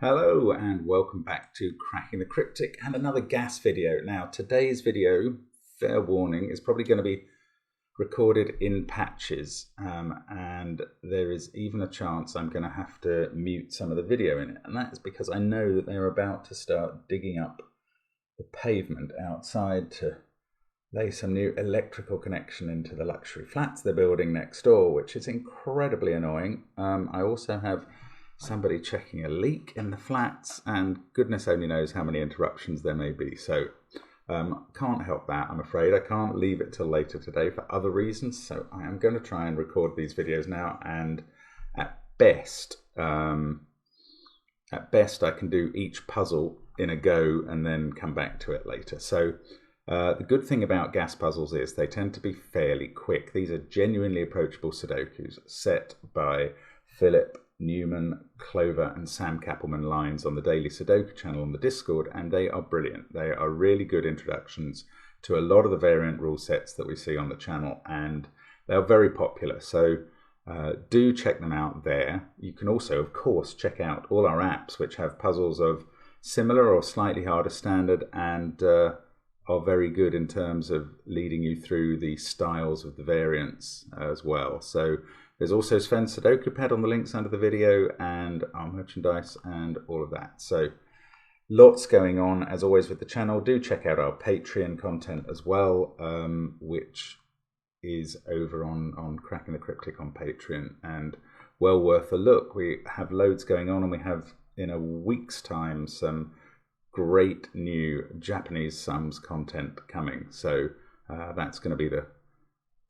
Hello and welcome back to Cracking the Cryptic and another gas video. Now today's video, fair warning, is probably going to be recorded in patches and there is even a chance I'm going to have to mute some of the video in it, and that's because I know that they're about to start digging up the pavement outside to lay some new electrical connection into the luxury flats they're building next door, which is incredibly annoying. I also have somebody checking a leak in the flats, and goodness only knows how many interruptions there may be. So can't help that, I'm afraid. I can't leave it till later today for other reasons. So I am going to try and record these videos now, and at best I can do each puzzle in a go and then come back to it later. So the good thing about gas puzzles is they tend to be fairly quick. These are genuinely approachable sudokus set by Philip, Newman, Clover and Sam Kappelman Lines on the Daily Sudoku channel on the Discord, and they are brilliant. They are really good introductions to a lot of the variant rule sets that we see on the channel, and they are very popular. So do check them out there. You can also, of course, check out all our apps which have puzzles of similar or slightly harder standard and are very good in terms of leading you through the styles of the variants as well. So there's also Sven's Sudoku pad on the links under the video, and our merchandise and all of that. So lots going on as always with the channel. Do check out our Patreon content as well, which is over on Cracking the Cryptic on Patreon, and well worth a look. We have loads going on, and we have in a week's time some great new Japanese sums content coming. So that's going to be the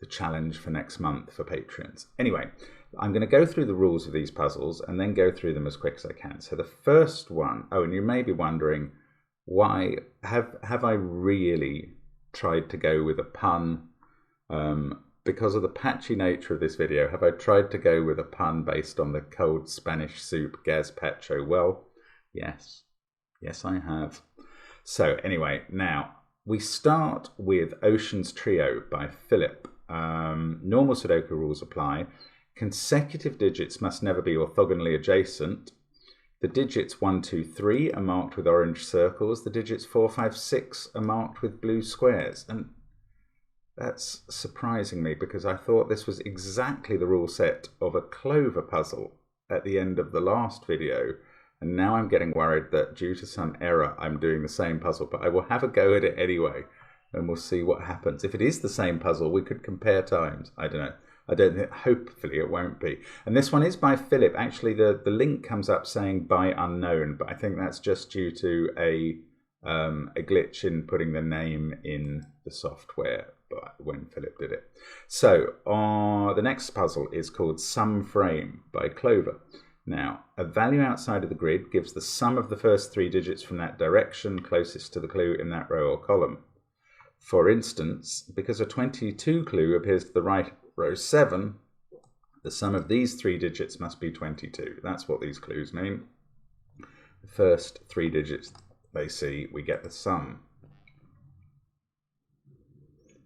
challenge for next month for patrons. Anyway, I'm going to go through the rules of these puzzles and then go through them as quick as I can. So the first one, and you may be wondering, why have I really tried to go with a pun? Because of the patchy nature of this video, have I tried to go with a pun based on the cold Spanish soup gazpacho? Well, yes, I have. So anyway, now we start with Ocean's Trio by Philip. Normal Sudoku rules apply. Consecutive digits must never be orthogonally adjacent. The digits 1, 2, 3 are marked with orange circles. The digits 4, 5, 6 are marked with blue squares. And that's surprising me, because I thought this was exactly the rule set of a Clover puzzle at the end of the last video. And now I'm getting worried that due to some error, I'm doing the same puzzle, but I will have a go at it anyway, and we'll see what happens. If it is the same puzzle, we could compare times. I don't know. Hopefully it won't be. And this one is by Philip. Actually, the link comes up saying by unknown, but I think that's just due to a glitch in putting the name in the software when Philip did it. So the next puzzle is called Sum Frame by Clover. Now, a value outside of the grid gives the sum of the first 3 digits from that direction closest to the clue in that row or column. For instance, because a 22 clue appears to the right row 7, the sum of these 3 digits must be 22. That's what these clues mean. The first 3 digits they see, we get the sum.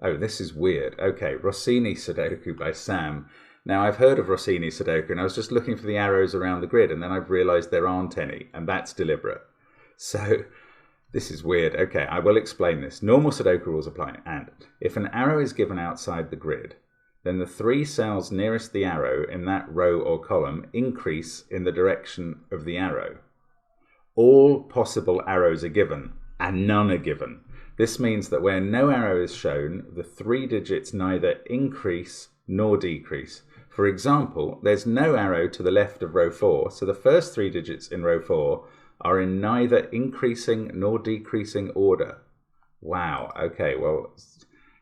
Oh, this is weird. Okay, Rossini Sudoku by Sam. Now, I've heard of Rossini Sudoku, and I was just looking for the arrows around the grid, and then I've realized there aren't any, and that's deliberate. So this is weird. Okay, I will explain this. Normal Sudoku rules apply, and if an arrow is given outside the grid, then the 3 cells nearest the arrow in that row or column increase in the direction of the arrow. All possible arrows are given, and none are given. This means that where no arrow is shown, the 3 digits neither increase nor decrease. For example, there's no arrow to the left of row 4, so the first 3 digits in row 4 are in neither increasing nor decreasing order. Wow, okay, well,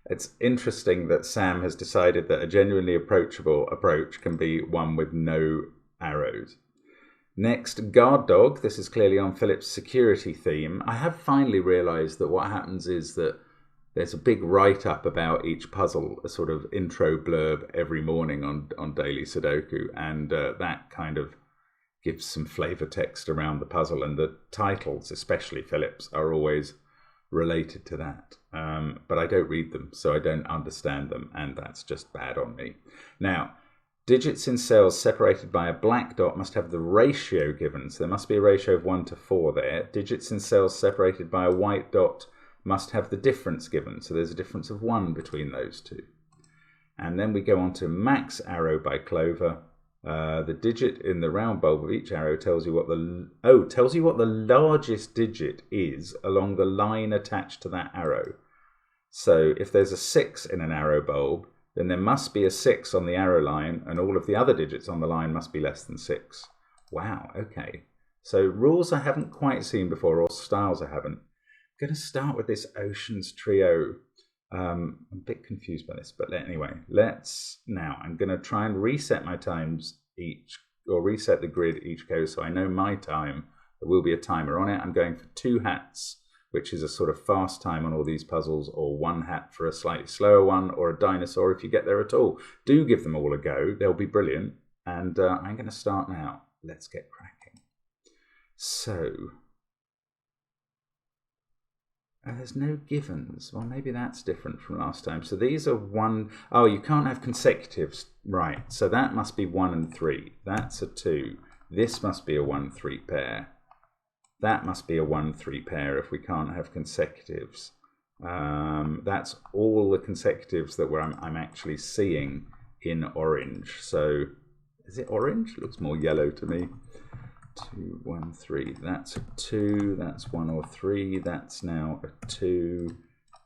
it's interesting that Sam has decided that a genuinely approachable approach can be one with no arrows. Next, Guard Dog. This is clearly on Philip's security theme. I have finally realized that what happens is that there's a big write-up about each puzzle, a sort of intro blurb every morning on Daily Sudoku, and that kind of gives some flavor text around the puzzle, and the titles, especially Philip's, are always related to that. But I don't read them, so I don't understand them, and that's just bad on me. Now, Digits in cells separated by a black dot must have the ratio given. So there must be a ratio of 1 to 4 there. Digits in cells separated by a white dot must have the difference given. So there's a difference of 1 between those two. And then we go on to max arrow by clover. The digit in the round bulb of each arrow tells you what the largest digit is along the line attached to that arrow. So if there's a 6 in an arrow bulb, then there must be a 6 on the arrow line, and all of the other digits on the line must be less than 6. Wow, okay. So rules I haven't quite seen before, or styles I haven't. I'm going to start with this oceans trio. I'm a bit confused by this, but anyway, I'm going to try and reset my times each, or reset the grid each go, so I know my time. There will be a timer on it. I'm going for 2 hats, which is a sort of fast time on all these puzzles, or 1 hat for a slightly slower one, or a dinosaur if you get there at all. Do give them all a go. They'll be brilliant. And I'm going to start now. Let's get cracking. So, there's no givens. Well, maybe that's different from last time. So these are 1. Oh, you can't have consecutives. Right. So that must be 1 and 3. That's a 2. This must be a 1-3 pair. That must be a 1-3 pair if we can't have consecutives. That's all the consecutives that I'm actually seeing in orange. So, is it orange? It looks more yellow to me. 2, 1, 3. That's a 2. That's 1 or 3. That's now a 2.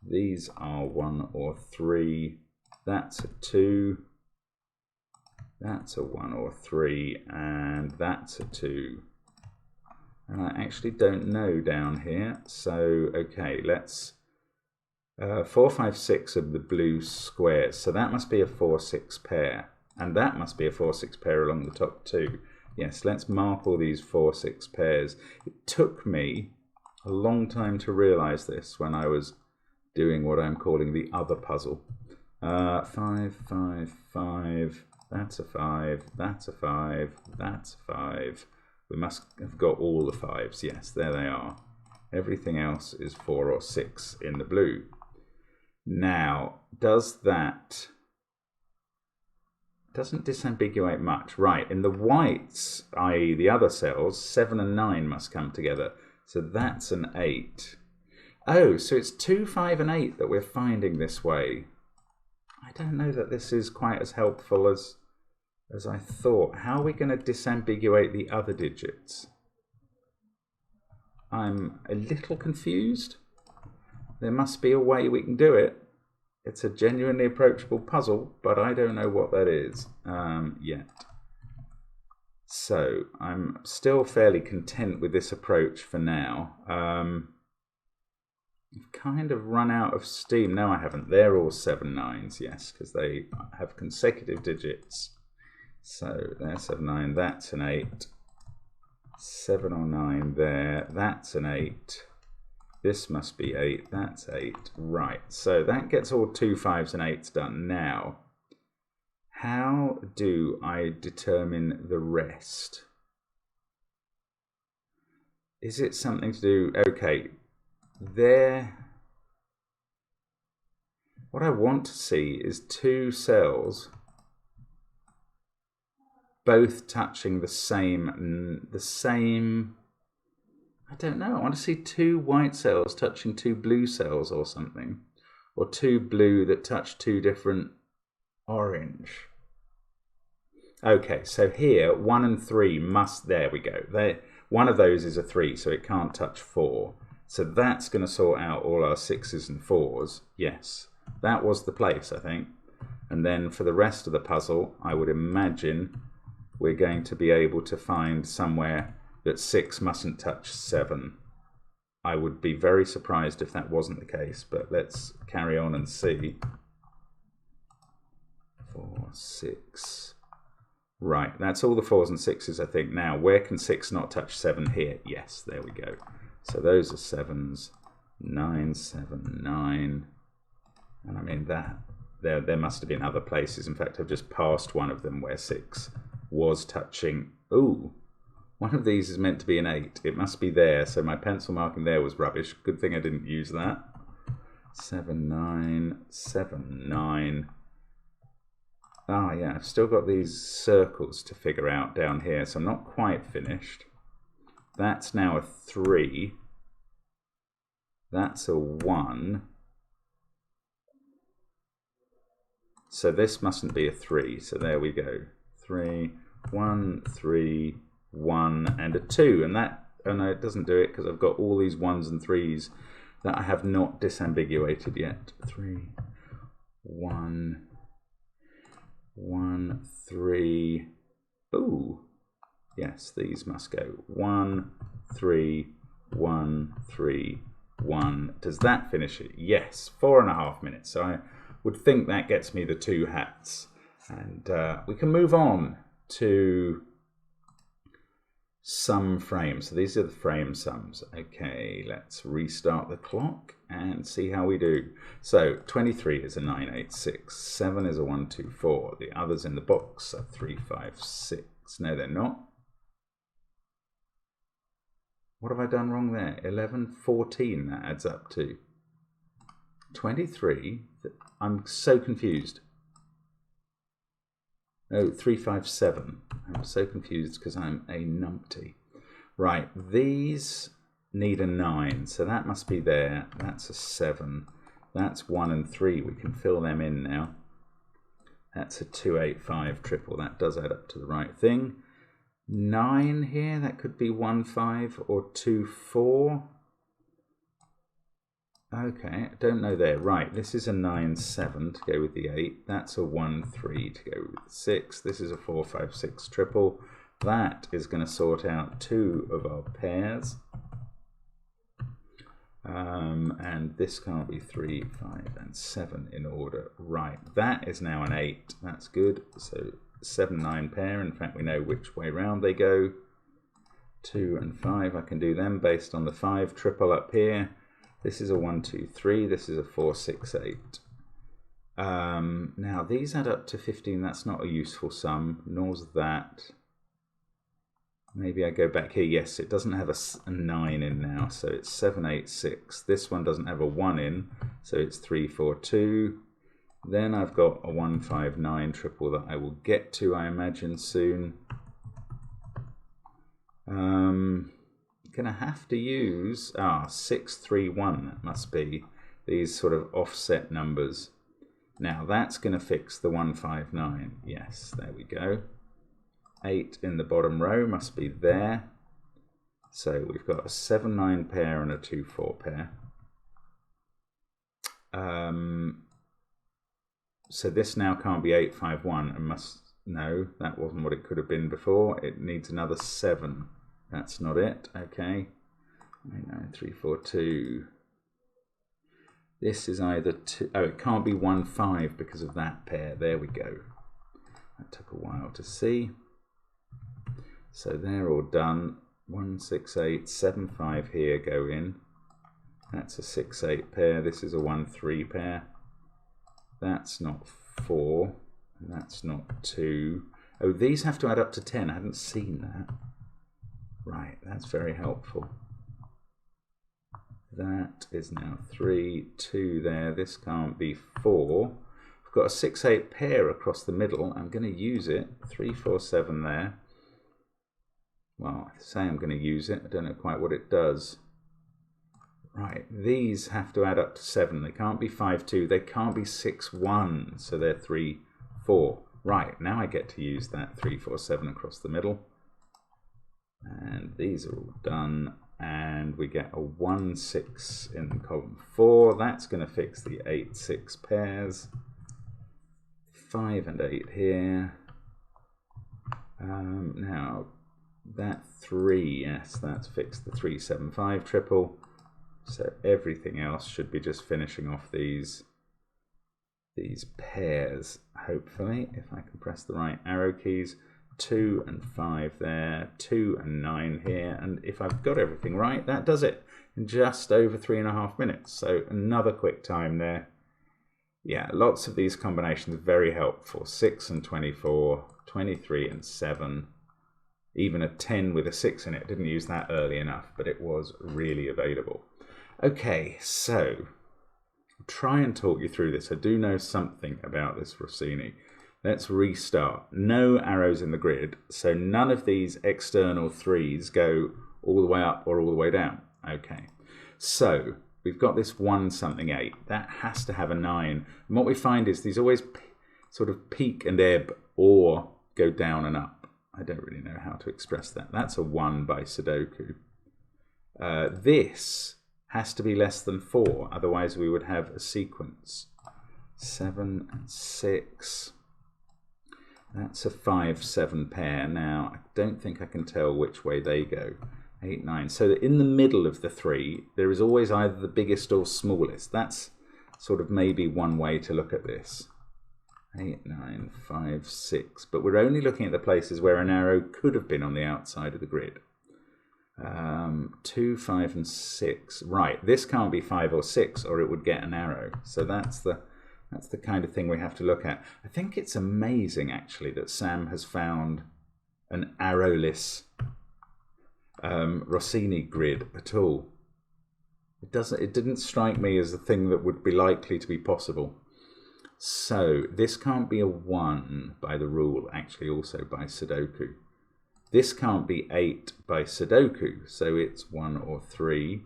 These are 1 or 3. That's a 2. That's a 1 or 3. And that's a 2. And I actually don't know down here. So, okay, let's... 4, 5, 6 of the blue squares. So that must be a 4-6 pair. And that must be a 4-6 pair along the top too. Yes, let's mark all these 4-6 pairs. It took me a long time to realise this when I was doing what I'm calling the other puzzle. 5, 5, 5. That's a 5. That's a 5. That's a 5. We must have got all the 5s. Yes, there they are. Everything else is 4 or 6 in the blue. Now, doesn't disambiguate much. Right, in the whites, i.e. the other cells, 7 and 9 must come together. So that's an 8. Oh, so it's 2, 5 and 8 that we're finding this way. I don't know that this is quite as helpful as I thought. How are we going to disambiguate the other digits? I'm a little confused. There must be a way we can do it. It's a genuinely approachable puzzle, but I don't know what that is yet. So I'm still fairly content with this approach for now. I've kind of run out of steam. No, I haven't. They're all 7 9s, yes, because they have consecutive digits. So there's 7, 9, that's an 8. 7 or 9 there, that's an 8. This must be 8, that's 8. Right, so that gets all 2 5s and 8s done. Now, how do I determine the rest? Is it something to do, okay, there. What I want to see is 2 cells both touching the same, I don't know, I want to see 2 white cells touching 2 blue cells or something, or 2 blue that touch 2 different orange. Okay, so here 1 and 3 must, there we go, one of those is a 3, so it can't touch 4, so that's going to sort out all our 6s and 4s. Yes, that was the place, I think. And then for the rest of the puzzle, I would imagine we're going to be able to find somewhere that 6 mustn't touch 7. I would be very surprised if that wasn't the case, but let's carry on and see. 4, 6. Right, that's all the 4s and 6s, I think. Now, where can 6 not touch 7? Here. Yes, there we go. So those are 7s. 9, 7, 9. And I mean, there must have been other places. In fact, I've just passed one of them where 6 was touching. Ooh, one of these is meant to be an 8. It must be there. So my pencil marking there was rubbish. Good thing I didn't use that. 7, 9, 7, 9. Ah, yeah, I've still got these circles to figure out down here, so I'm not quite finished. That's now a 3. That's a 1. So this mustn't be a 3. So there we go. 3, 1, 3, 1, and a 2. And that, oh no, it doesn't do it because I've got all these 1s and 3s that I have not disambiguated yet. 3, 1, 1, 3. Ooh, yes, these must go. 1, 3, 1, 3, 1. Does that finish it? Yes, 4.5 minutes. So I would think that gets me the 2 hats. And we can move on to sum frames. So these are the frame sums. Okay, let's restart the clock and see how we do. So 23 is a 986, 7 is a 124. The others in the box are 356. No, they're not. What have I done wrong there? 11, 14, that adds up to 23. I'm so confused. Oh, 357. I'm so confused because I'm a numpty. Right, these need a 9, so that must be there. That's a 7. That's 1 and 3. We can fill them in now. That's a 285 triple. That does add up to the right thing. 9 here, that could be 1 5 or 2 4. Okay, I don't know there. Right, this is a 9 7 to go with the 8. That's a 1 3 to go with the 6. This is a 4 5 6 triple. That is going to sort out 2 of our pairs. And this can't be 3, 5, and 7 in order. Right, that is now an 8. That's good. So 7, 9 pair. In fact, we know which way round they go. 2 and 5. I can do them based on the 5 triple up here. This is a 1 2 3. This is a 4 6 8. Now these add up to 15. That's not a useful sum. Nor's that. Maybe I go back here. Yes, it doesn't have a 9 in now, so it's 7 8 6. This one doesn't have a 1 in, so it's 3 4 2. Then I've got a 1 5 9 triple that I will get to, I imagine, soon. Gonna have to use 6 3 1. That must be these sort of offset numbers. Now that's going to fix the 1 5 9. Yes, there we go. 8 in the bottom row must be there. So we've got a 7 9 pair and a 2 4 pair. So this now can't be 8 5 1 and must, no, that wasn't what it could have been before. It needs another 7. That's not it. Okay. 9 3 4 2. This is either 2. Oh, it can't be 1 5 because of that pair. There we go. That took a while to see. So they're all done. 1 6 8 7 5 here go in. That's a 6 8 pair. This is a 1 3 pair. That's not 4. And that's not 2. Oh, these have to add up to 10. I hadn't seen that. Right, that's very helpful. That is now 3, 2 there. This can't be 4. I've got a 6 8 pair across the middle. I'm going to use it. 3 4 7 there. Well, I say I'm going to use it. I don't know quite what it does. Right, these have to add up to 7. They can't be 5 2. They can't be 6 1. So they're 3 4. Right, now I get to use that 3 4 7 across the middle. And these are all done. And we get a 1 6 in column 4. That's going to fix the 8 6 pairs. 5 and 8 here. Now that 3, yes, that's fixed the 3 7 5 triple. So everything else should be just finishing off these pairs, hopefully, if I can press the right arrow keys. 2 and 5 there, 2 and 9 here, and if I've got everything right, that does it in just over 3.5 minutes. So another quick time there. Yeah, lots of these combinations very helpful. 6 and 24, 23 and 7, even a 10 with a 6 in it. Didn't use that early enough, but it was really available. Okay, so I'll try and talk you through this. I do know something about this Rossini. Let's restart. No arrows in the grid, so none of these external 3s go all the way up or all the way down. Okay, so we've got this 1 something 8. That has to have a 9. And what we find is these always sort of peak and ebb or go down and up. I don't really know how to express that. That's a 1 by Sudoku. This has to be less than 4, otherwise we would have a sequence. 7 and 6. That's a 5-7 pair. Now, I don't think I can tell which way they go. 8, 9. So that in the middle of the 3, there is always either the biggest or smallest. That's sort of maybe one way to look at this. 8, 9, 5, 6. But we're only looking at the places where an arrow could have been on the outside of the grid. 2, 5, and 6. Right, this can't be 5 or 6 or it would get an arrow. So that's the kind of thing we have to look at. I think it's amazing actually that Sam has found an arrowless Rossini grid at all. It didn't strike me as a thing that would be likely to be possible. So this can't be a 1 by the rule, actually also by Sudoku. This can't be 8 by Sudoku, so it's 1 or 3.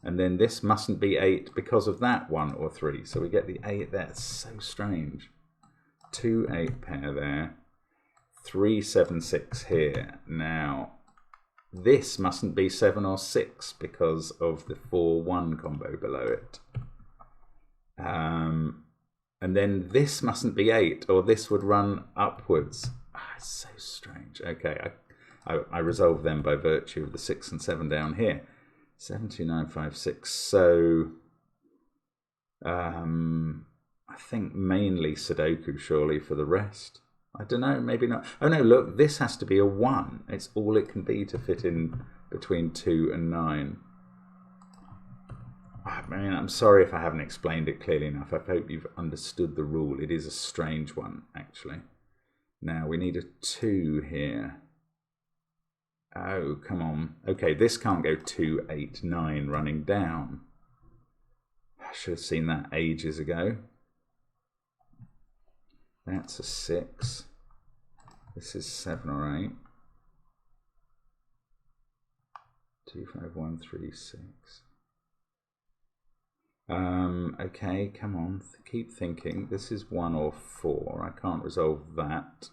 And then this mustn't be 8 because of that 1 or 3. So we get the 8 there. It's so strange. 2, 8 pair there. 3, 7, 6 here. Now, this mustn't be 7 or 6 because of the 4, 1 combo below it. And then this mustn't be 8 or this would run upwards. It's so strange. Okay, I resolve them by virtue of the 6 and 7 down here. 7, 2, 9, 5, 6. So I think mainly Sudoku surely for the rest. I don't know, maybe not. Oh no, look, this has to be a 1. It's all it can be to fit in between 2 and 9. I mean, I'm sorry if I haven't explained it clearly enough. I hope you've understood the rule. It is a strange one, actually. Now, we need a 2 here. Oh, come on. Okay, this can't go 2, 8, 9 running down. I should have seen that ages ago. That's a 6. This is 7 or 8. 2, 5, 1, 3, 6. Okay, come on. Keep thinking. This is 1 or 4. I can't resolve that.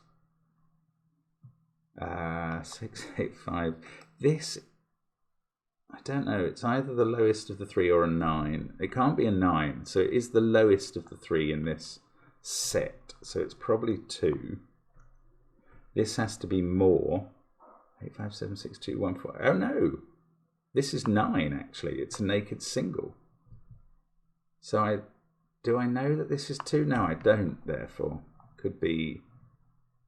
6, 8, 5. This, I don't know. It's either the lowest of the 3 or a 9. It can't be a 9. So it is the lowest of the 3 in this set. So it's probably 2. This has to be more. 8, 5, 7, 6, 2, 1, 4. Oh no. This is 9 actually. It's a naked single. So do I know that this is 2? No, I don't, therefore. Could be...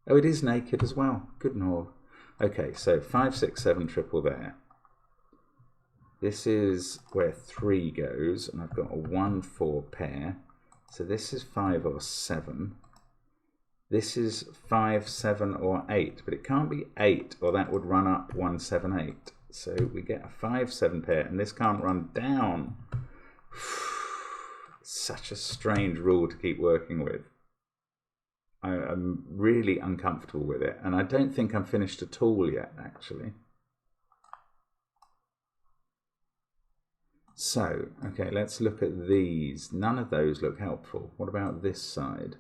Oh, it is naked as well. Good Lord. Okay, so 5, 6, 7 triple there. This is where 3 goes, and I've got a 1, 4 pair. So this is 5 or 7. This is 5, 7 or 8, but it can't be 8, or that would run up 1, 7, 8. So we get a 5, 7 pair, and this can't run down. Such a strange rule to keep working with. I'm really uncomfortable with it, and I don't think I'm finished at all yet, actually. So, okay, let's look at these. None of those look helpful. What about this side?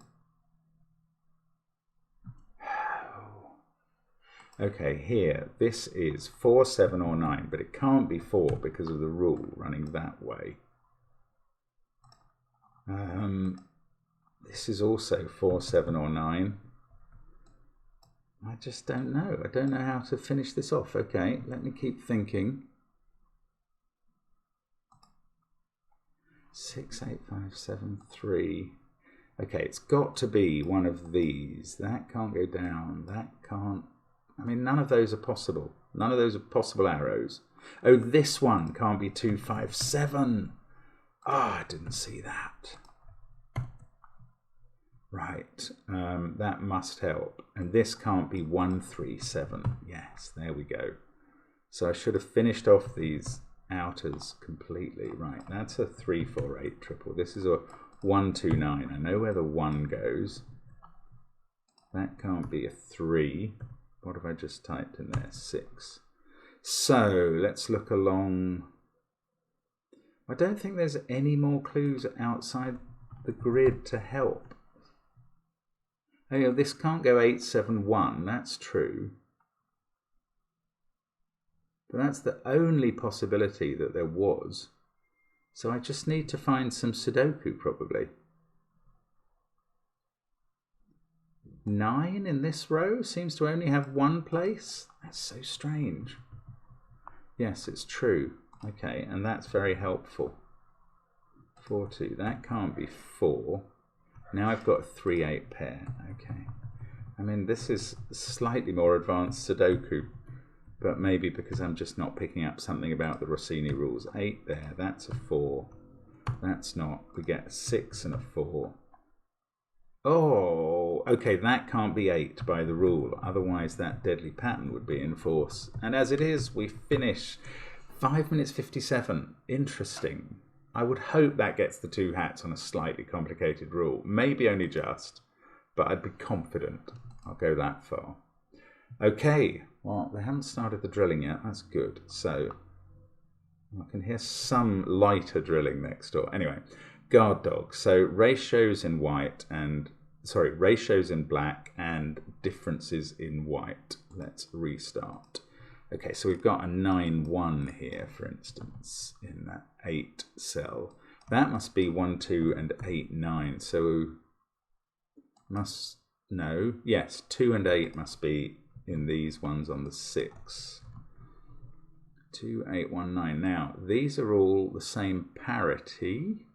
Okay, here, this is 4, 7 or 9, but it can't be 4 because of the rule running that way. This is also 4, 7 or 9. I just don't know. I don't know how to finish this off. Okay, let me keep thinking. 6, 8, 5, 7, 3. Okay, it's got to be one of these. That can't go down. That can't... I mean, none of those are possible. None of those are possible arrows. Oh, this one can't be 2, 5, 7. Ah, I didn't see that. Right, that must help. And this can't be 1, 3, 7. Yes, there we go. So I should have finished off these outers completely. Right, that's a 3, 4, 8 triple. This is a 1, 2, 9. I know where the 1 goes. That can't be a 3. What have I just typed in there? 6. So let's look along. I don't think there's any more clues outside the grid to help. Oh, yeah, this can't go 8, 7, 1. That's true. But that's the only possibility that there was. So I just need to find some sudoku probably. 9 in this row seems to only have one place. That's so strange. Yes, it's true. Okay, and that's very helpful. 4, 2. That can't be 4. Now I've got a 3, 8 pair. Okay. I mean, this is slightly more advanced sudoku, but maybe because I'm just not picking up something about the Rossini rules. 8 there. That's a 4. That's not. We get a 6 and a 4. Oh, okay, that can't be 8 by the rule. Otherwise, that deadly pattern would be in force. And as it is, we finish 5 minutes 57. Interesting. I would hope that gets the 2 hats on a slightly complicated rule. Maybe only just, but I'd be confident. I'll go that far. Okay, well, they haven't started the drilling yet. That's good. So I can hear some lighter drilling next door. Anyway, guard dog. So ratios in white and, sorry, ratios in black and differences in white. Let's restart. Okay, so we've got a 9, 1 here, for instance, in that 8 cell. That must be 1, 2, and 8, 9. So must, no, yes, 2 and 8 must be in these ones on the 6. 2, 8, 1, 9. Now, these are all the same parity.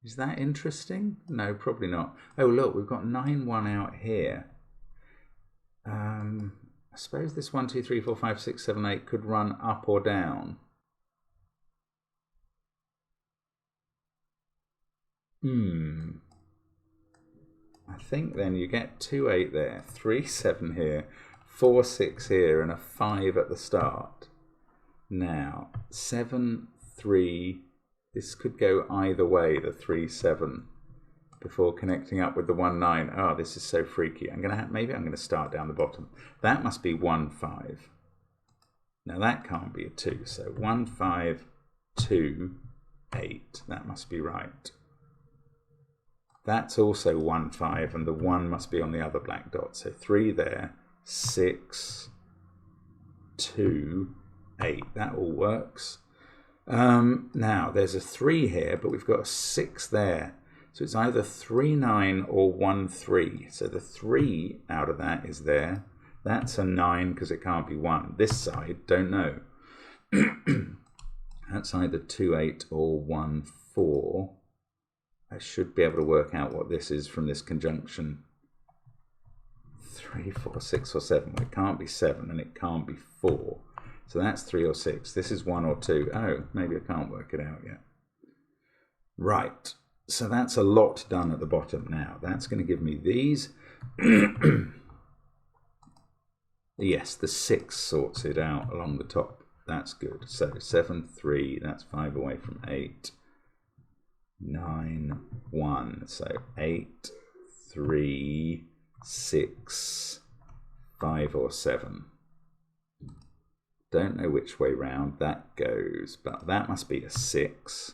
Is that interesting? No, probably not. Oh, look, we've got 9, 1 out here. I suppose this 1, 2, 3, 4, 5, 6, 7, 8 could run up or down. I think then you get 2, 8 there, 3, 7 here, 4, 6 here, and a 5 at the start. Now, 7, 3, this could go either way, the 3, 7, before connecting up with the 1, 9. Oh, this is so freaky. Maybe I'm going to start down the bottom. That must be 1, 5. Now that can't be a 2. So 1, 5, 2, 8. That must be right. That's also 1, 5, and the 1 must be on the other black dot. So 3 there, 6, 2, 8. That all works. Now there's a 3 here, but we've got a 6 there. So it's either 3, 9 or 1, 3. So the 3 out of that is there. That's a 9 because it can't be 1. This side, don't know. That's either 2, 8 or 1, 4. I should be able to work out what this is from this conjunction. 3, 4, 6 or 7. Well, it can't be 7 and it can't be 4. So that's 3 or 6. This is 1 or 2. Oh, maybe I can't work it out yet. Right. So that's a lot done at the bottom now. That's going to give me these. Yes, the 6 sorts it out along the top. That's good. So 7, 3, that's 5 away from 8. 9, 1. So 8, 3, 6, 5 or 7. Don't know which way round that goes, but that must be a 6.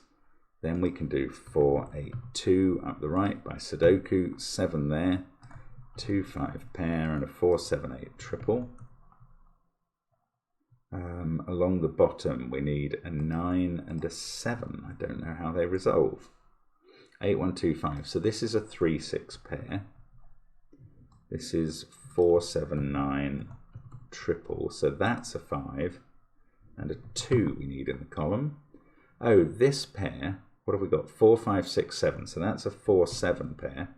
Then we can do 4, 8, 2 up the right by sudoku, 7 there, 2, 5 pair, and a 4, 7, 8 triple. Along the bottom we need a 9 and a 7. I don't know how they resolve. 8, 1, 2, 5. So this is a 3, 6 pair. This is 4, 7, 9 triple. So that's a 5 and a 2 we need in the column. Oh, this pair, what have we got? 4, 5, 6, 7. So that's a 4, 7 pair.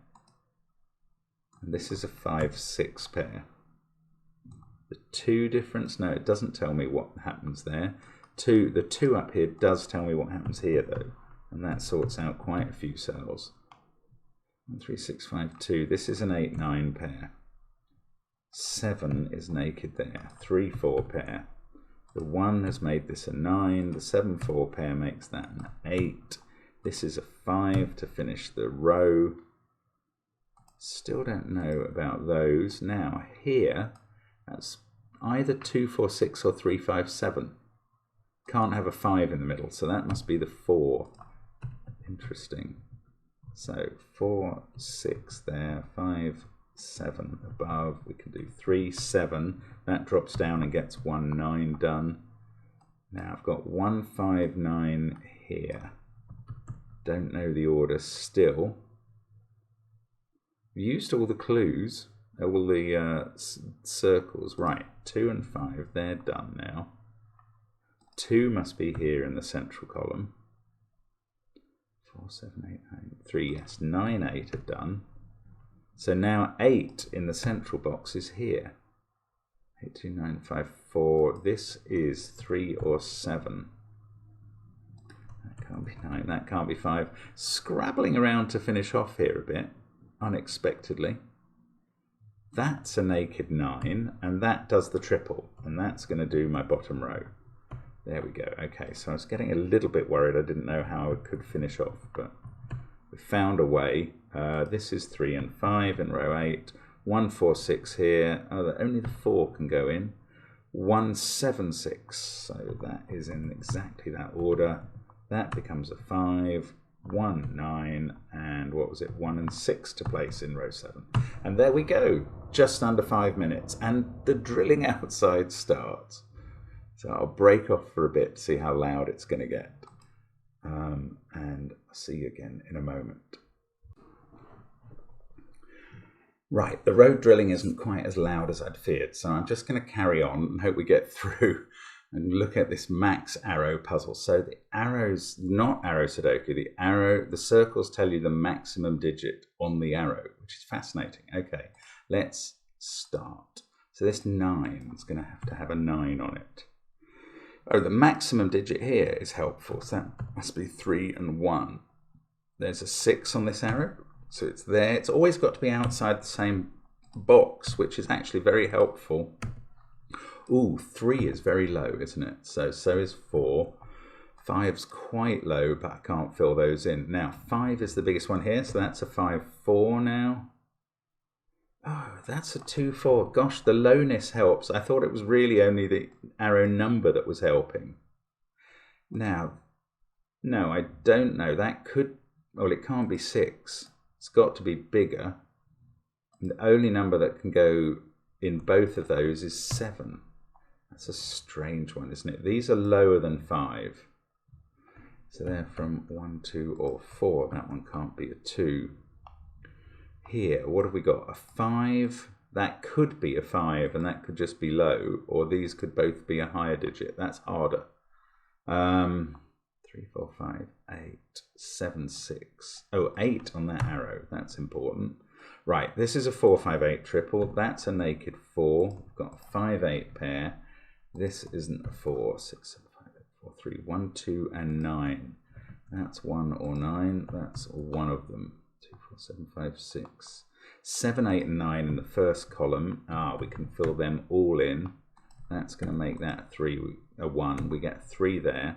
And this is a 5, 6 pair. The 2 difference, no, it doesn't tell me what happens there. The 2 up here does tell me what happens here though. And that sorts out quite a few cells. 1, 3, 6, 5, 2. This is an 8, 9 pair. 7 is naked there. 3, 4 pair. The 1 has made this a 9. The 7, 4 pair makes that an 8. This is a 5 to finish the row. Still don't know about those. Now here, that's either 2, 4, 6 or 3, 5, 7. Can't have a 5 in the middle, so that must be the 4. Interesting. So 4, 6 there, 5, 7 above. We can do 3, 7. That drops down and gets 1, 9 done. Now I've got 1, 5, 9 here. Don't know the order still. We used all the clues, all the circles. Right, 2 and 5, they're done now. 2 must be here in the central column. 4, 7, 8, 9, 3, yes, 9, 8 are done. So now 8 in the central box is here. 8, 2, 9, 5, 4. This is 3 or 7. That can't be 9, that can't be 5. Scrabbling around to finish off here a bit, unexpectedly. That's a naked 9, and that does the triple, and that's going to do my bottom row. There we go. Okay, so I was getting a little bit worried. I didn't know how I could finish off, but we found a way. This is 3 and 5 in row 8. 1, 4, 6 here. Oh, only the 4 can go in. 1, 7, 6. So that is in exactly that order. That becomes a 5. 1, 9, and what was it? 1 and 6 to place in row 7. And there we go. Just under 5 minutes. And the drilling outside starts. So I'll break off for a bit to see how loud it's going to get. And I'll see you again in a moment. Right, the road drilling isn't quite as loud as I'd feared, so I'm just going to carry on and hope we get through and look at this max arrow puzzle. So the arrows, not arrow Sudoku, the circles tell you the maximum digit on the arrow, which is fascinating. Okay, let's start. So this 9 is going to have a 9 on it. Oh, the maximum digit here is helpful, so that must be 3 and 1. There's a 6 on this arrow, so it's there. It's always got to be outside the same box, which is actually very helpful. Ooh, 3 is very low, isn't it? So is 4. 5's quite low, but I can't fill those in. Now, 5 is the biggest one here, so that's a 5, 4 now. Oh, that's a 2, 4. Gosh, the lowness helps. I thought it was really only the arrow number that was helping. Now, no, I don't know. That could, well, it can't be 6. It's got to be bigger. And the only number that can go in both of those is 7. That's a strange one, isn't it? These are lower than 5. So they're from 1, 2, or 4. That one can't be a 2. Here, what have we got? A 5. That could be a 5, and that could just be low, or these could both be a higher digit. That's harder. 3, 4, 5, 8, 7, 6. Oh, 8 on that arrow. That's important. Right, this is a 4, 5, 8 triple. That's a naked 4. We've got a 5, 8 pair. This isn't a 4. 6, 7, 5, 8, 4, 3, 1, 2, and 9. That's 1 or 9. That's one of them. 2, 4, 7, 5, 6. 7, 8, and 9 in the first column. We can fill them all in. That's going to make that a 1. We get 3 there.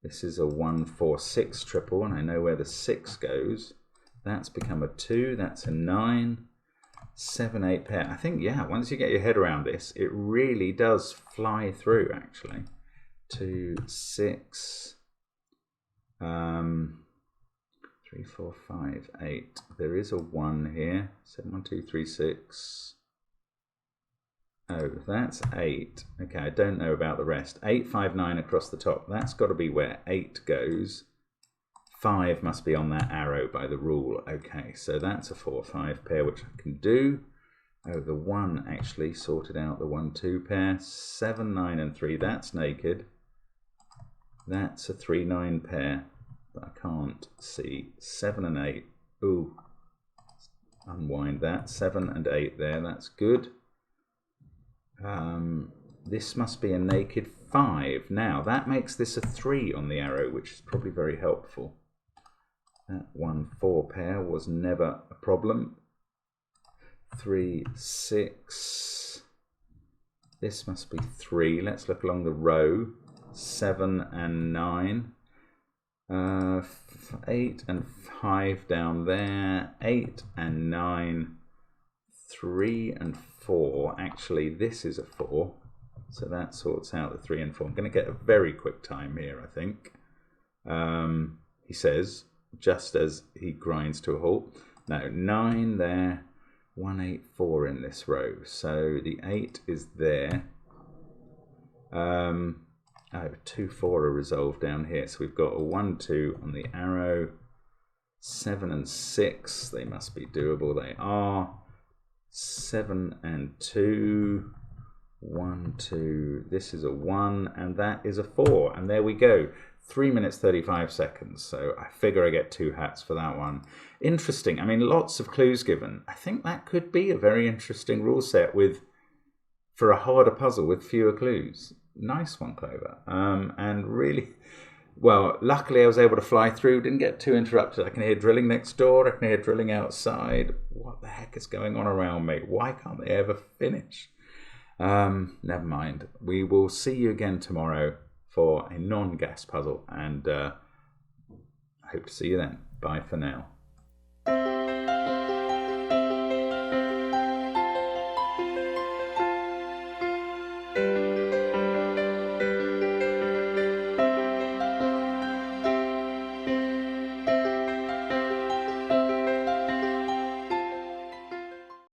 This is a 1, 4, 6 triple, and I know where the 6 goes. That's become a 2. That's a 9. 7, 8 pair. I think, yeah, once you get your head around this, it really does fly through, actually. 2, 6. 3, 4, 5, 8. There is a 1 here. 7, 1, 2, 3, 6. Oh, that's 8. Okay, I don't know about the rest. 8, 5, 9 across the top. That's got to be where 8 goes. 5 must be on that arrow by the rule. Okay, so that's a 4, 5 pair, which I can do. Oh, the 1 actually sorted out the 1, 2 pair. 7, 9, and 3. That's naked. That's a 3, 9 pair. But I can't see. 7 and 8. Ooh. Unwind that. 7 and 8 there. That's good. This must be a naked 5. Now, that makes this a 3 on the arrow, which is probably very helpful. That 1, 4 pair was never a problem. 3, 6. This must be 3. Let's look along the row. 7 and 9. 8 and 5 down there, 8 and 9, 3 and 4. Actually, this is a 4, so that sorts out the 3 and 4. I'm going to get a very quick time here, I think. He says, just as he grinds to a halt. No, 9 there, 1, 8, 4 in this row. So the 8 is there. 2, 4 are resolved down here. So we've got a 1, 2 on the arrow. 7 and 6, they must be doable. They are. 7 and 2. 1, 2. This is a 1, and that is a 4. And there we go. 3 minutes 35 seconds. So I figure I get 2 hats for that one. Interesting. I mean, lots of clues given. I think that could be a very interesting rule set for a harder puzzle with fewer clues. Nice one, Clover. And really, well, luckily I was able to fly through, didn't get too interrupted. I can hear drilling next door, I can hear drilling outside. What the heck is going on around me? Why can't they ever finish? Never mind. We will see you again tomorrow for a non-gas puzzle, and I hope to see you then. Bye for now.